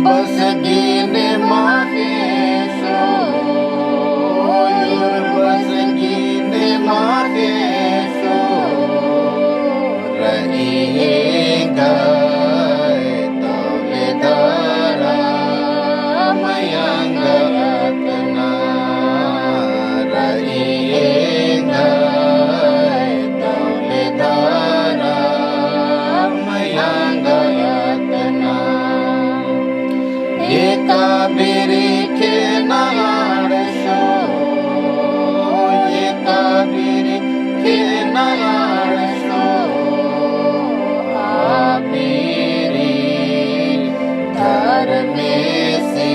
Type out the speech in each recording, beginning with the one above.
băsăghine maheso Iur băsăghine maheso Rahiengai tole dara mayanga atna Rahiengai tole dara mayanga atna Eka birike naadso Eka birike naadso Abiri dhar mein se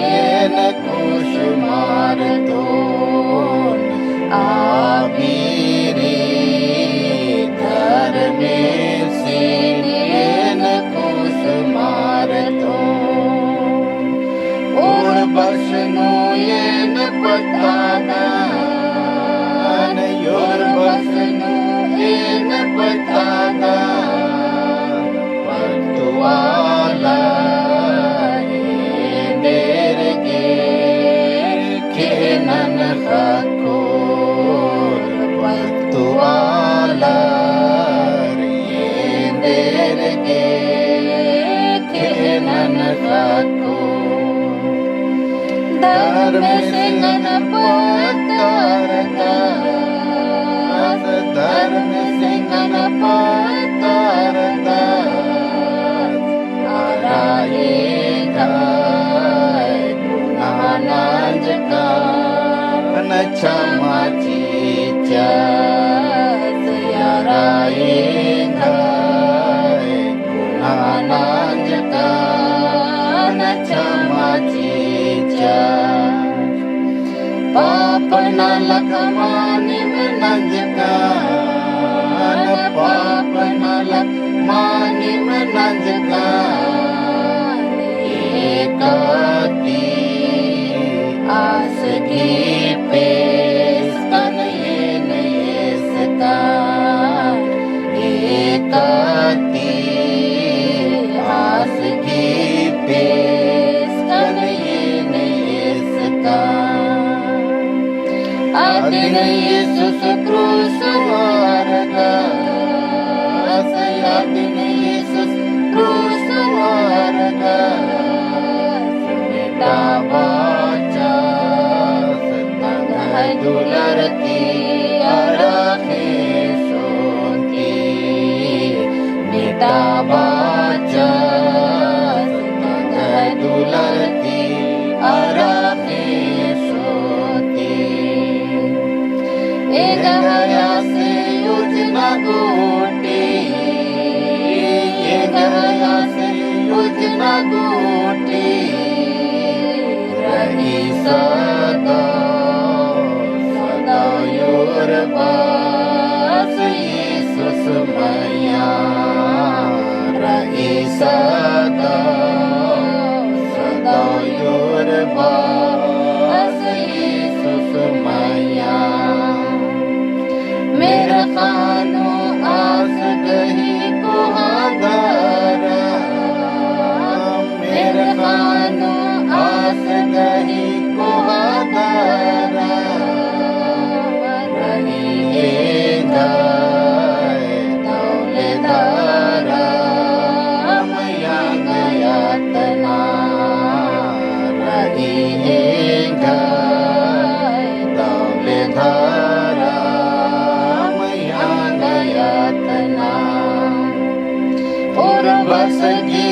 yen kush marton Abiri dhar mein se yen kush marton Bashnu yen patagan Yor bashnu yen patagan Partuala yenderge kenan khakor Partuala yenderge kenan khakor धर्म सिंगन पतारदास धर्म सिंगन पतारदास आरायेंगाय गुणानांज का क्षमा चीचा आरायेंगाय गुणानांज का क्षमा चीचा पापना लखमानी में नंजकान पापना लखमानी में नंजकान एकाती आस की पेश कन ये नहीं सकान एकाती आस की पेश कन ये नहीं सकान Adin Yesus krus wargas Adin Yesus krus wargas Mita baca setengah dolar ki arahe sonti Mita baca setengah dolar ki arahe गया से योजना गोटी ये गया से योजना गोटी रही सदा सदा योर बास यीशुस मैया रही सदा सदा योर बास यीशुस मैया मेरा खानो आस गही को हादारा मेरा खानो आस गही को हादारा रहिएंगाय तौले धारा मैया गया तना रहिएंगाय तौले धारा और बस गी